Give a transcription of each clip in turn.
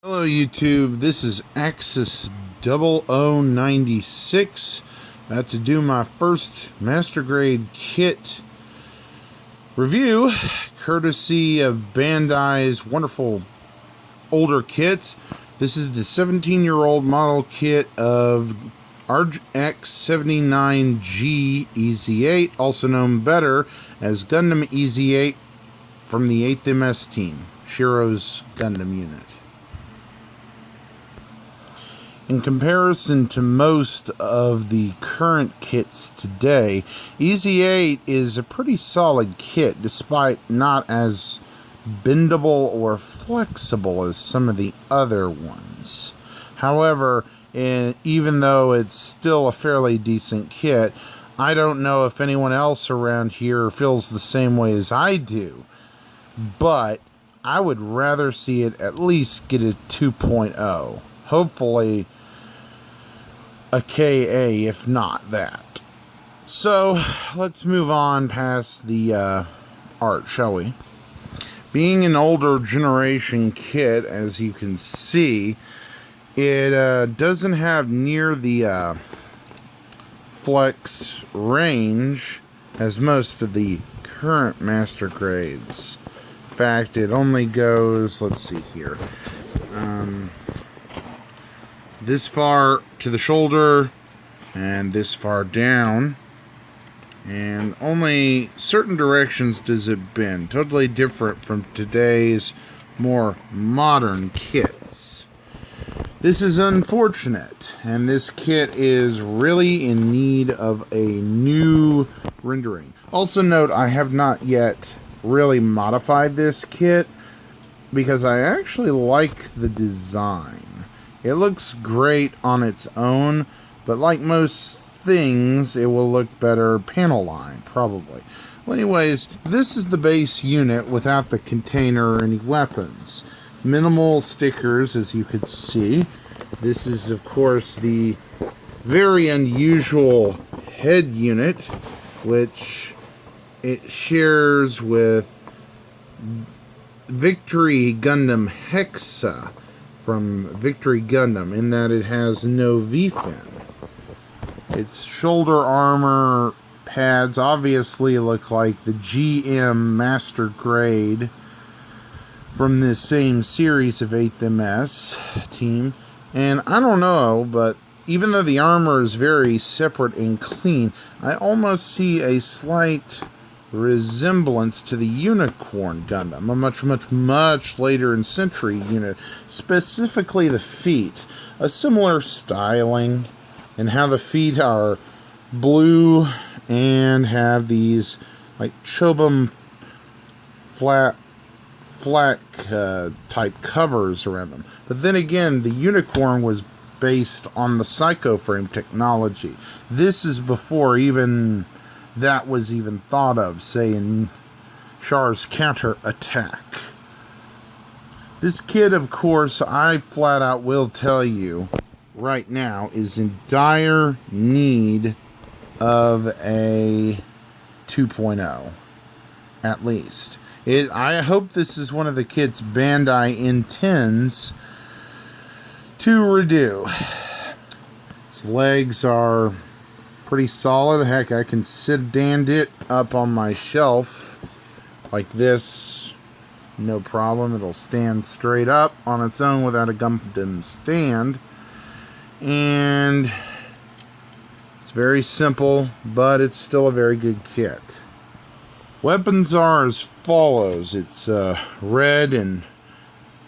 Hello YouTube, this is Axis 0096, about to do my first Master Grade kit review, courtesy of Bandai's wonderful older kits. This is the 17-year-old model kit of RX-79 E-Z8, also known better as Gundam E-Z8 from the 8th MS team, Shiro's Gundam unit. In comparison to most of the current kits today, E-Z8 is a pretty solid kit despite not as bendable or flexible as some of the other ones. However, even though it's still a fairly decent kit, I don't know if anyone else around here feels the same way as I do, but I would rather see it at least get a 2.0. Hopefully a KA, if not that. So let's move on past the art, shall we? Being an older generation kit, as you can see, it doesn't have near the flex range as most of the current master grades. In fact, it only goes, let's see here, this far to the shoulder and this far down, and only certain directions does it bend. Totally different from today's more modern kits. This is unfortunate, and this kit is really in need of a new rendering. Also note, I have not yet really modified this kit because I actually like the design. It looks great on its own, but like most things, it will look better panel line, probably. Well, anyways, this is the base unit without the container or any weapons. Minimal stickers, as you could see. This is, of course, the very unusual head unit, which it shares with Victory Gundam Hexa from Victory Gundam, in that it has no V-fin. Its shoulder armor pads obviously look like the GM Master Grade from this same series of 8th MS team. And I don't know, but even though the armor is very separate and clean, I almost see a slight resemblance to the Unicorn Gundam, a much later in century unit, specifically the feet. A similar styling, and how the feet are blue and have these like chobum flak type covers around them. But then again, the Unicorn was based on the Psycho Frame technology. This is before even that was even thought of, say, in Char's Counter-Attack. This kit, of course, I flat out will tell you right now, is in dire need of a 2.0, at least. I hope this is one of the kits Bandai intends to redo. Its legs are pretty solid. Heck, I can stand it up on my shelf like this, no problem. It'll stand straight up on its own without a Gundam stand. And it's very simple, but it's still a very good kit. Weapons are as follows. It's red and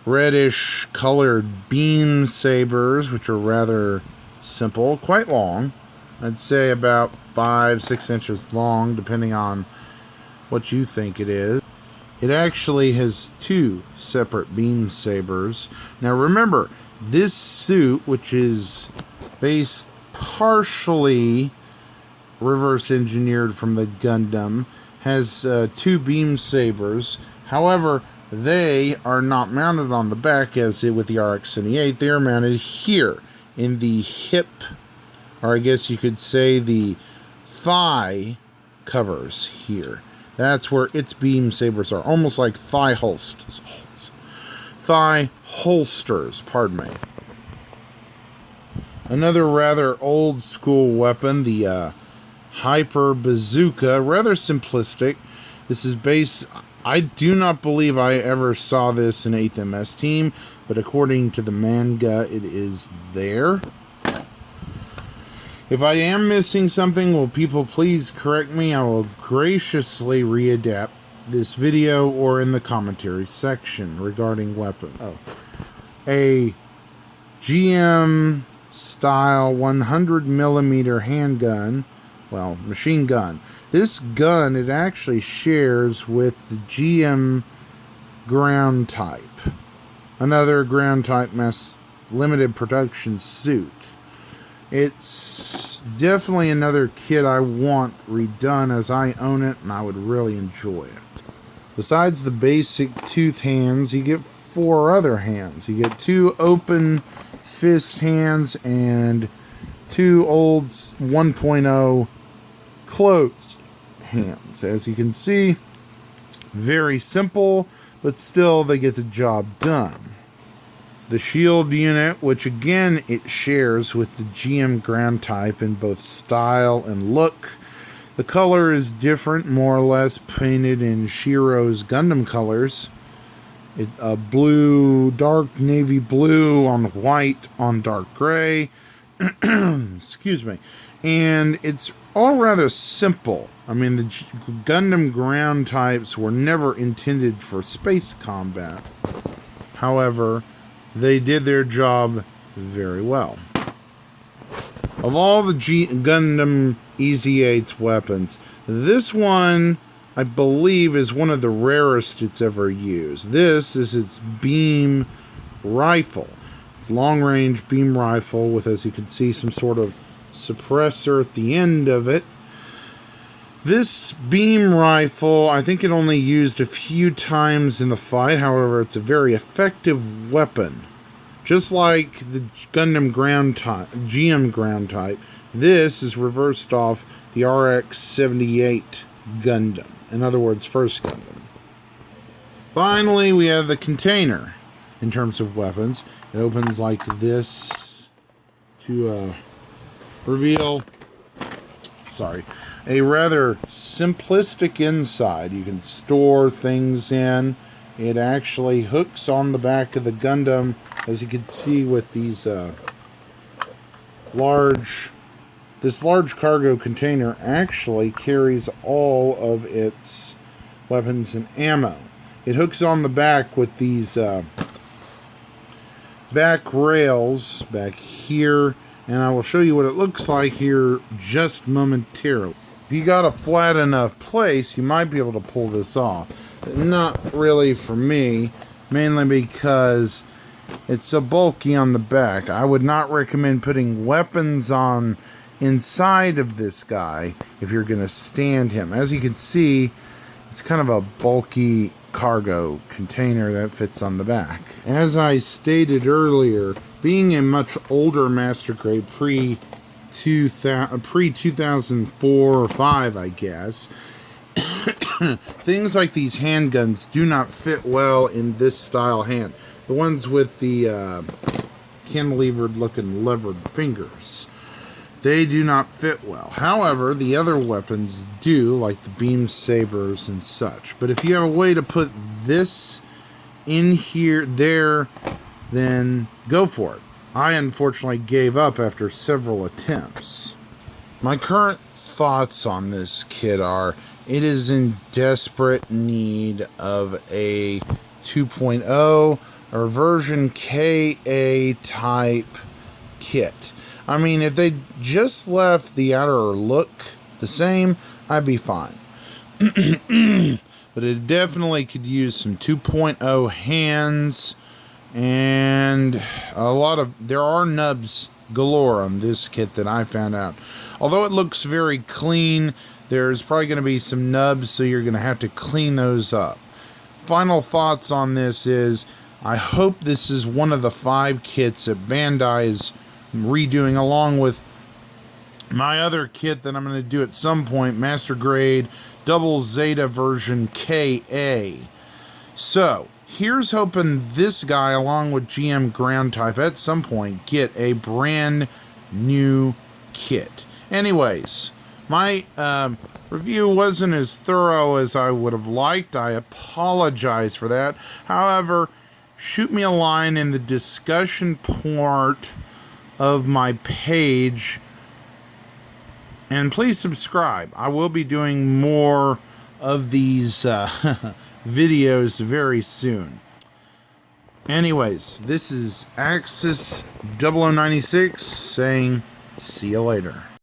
reddish colored beam sabers, which are rather simple, quite long. I'd say about 5-6 inches long, depending on what you think it is. It actually has two separate beam sabers. Now remember, this suit, which is based partially reverse engineered from the Gundam, has two beam sabers. However, they are not mounted on the back as with the RX-78. They are mounted here in the hip, or I guess you could say the thigh covers here. That's where its beam sabers are, almost like thigh thigh holsters, pardon me. Another rather old school weapon, the Hyper Bazooka, rather simplistic. This is based, I do not believe I ever saw this in 8th MS Team, but according to the manga, it is there. If I am missing something, will people please correct me? I will graciously readapt this video or in the commentary section regarding weapon. A GM style 100mm handgun, well, machine gun. This gun, it actually shares with the GM ground type, another ground type mass limited production suit. It's definitely another kit I want redone, as I own it and I would really enjoy it. Besides the basic tooth hands, you get 4 other hands. You get 2 open fist hands and 2 old 1.0 closed hands. As you can see, very simple, but still they get the job done. The shield unit, which again it shares with the GM ground type in both style and look. The color is different, more or less painted in Shiro's Gundam colors. Blue, dark navy blue on white on dark gray. Excuse me. And it's all rather simple. I mean, the Gundam ground types were never intended for space combat. However, they did their job very well. Of all the Gundam E-Z8's weapons, this one, I believe, is one of the rarest it's ever used. This is its beam rifle. It's long-range beam rifle with, as you can see, some sort of suppressor at the end of it. This beam rifle, I think it only used a few times in the fight. However, it's a very effective weapon. Just like the Gundam ground type, GM ground type, this is reversed off the RX-78 Gundam. In other words, first Gundam. Finally, we have the container. In terms of weapons, it opens like this to reveal, a rather simplistic inside. You can store things in. It actually hooks on the back of the Gundam, as you can see with these this large cargo container actually carries all of its weapons and ammo. It hooks on the back with these back rails back here, and I will show you what it looks like here just momentarily. If you got a flat enough place, you might be able to pull this off. Not really for me, mainly because it's so bulky on the back. I would not recommend putting weapons on inside of this guy if you're going to stand him. As you can see, it's kind of a bulky cargo container that fits on the back. As I stated earlier, being a much older master grade pre-2004 or 5, I guess, things like these handguns do not fit well in this style hand. The ones with the cantilevered looking levered fingers, they do not fit well. However, the other weapons do, like the beam sabers and such. But if you have a way to put this in here, there, then go for it. I unfortunately gave up after several attempts. My current thoughts on this kit are, it is in desperate need of a 2.0 or version KA type kit. I mean, if they just left the outer look the same, I'd be fine. But it definitely could use some 2.0 hands, and there are nubs galore on this kit that I found out. Although it looks very clean, there's probably going to be some nubs, so you're going to have to clean those up. Final thoughts on this is, I hope this is one of the 5 kits that Bandai is redoing, along with my other kit that I'm going to do at some point, Master Grade Double Zeta version KA. So, here's hoping this guy, along with GM Ground Type, at some point get a brand new kit. Anyways, my review wasn't as thorough as I would have liked. I apologize for that. However, shoot me a line in the discussion part of my page, and please subscribe. I will be doing more of these videos very soon. Anyways, this is Axis 0096 saying, see you later.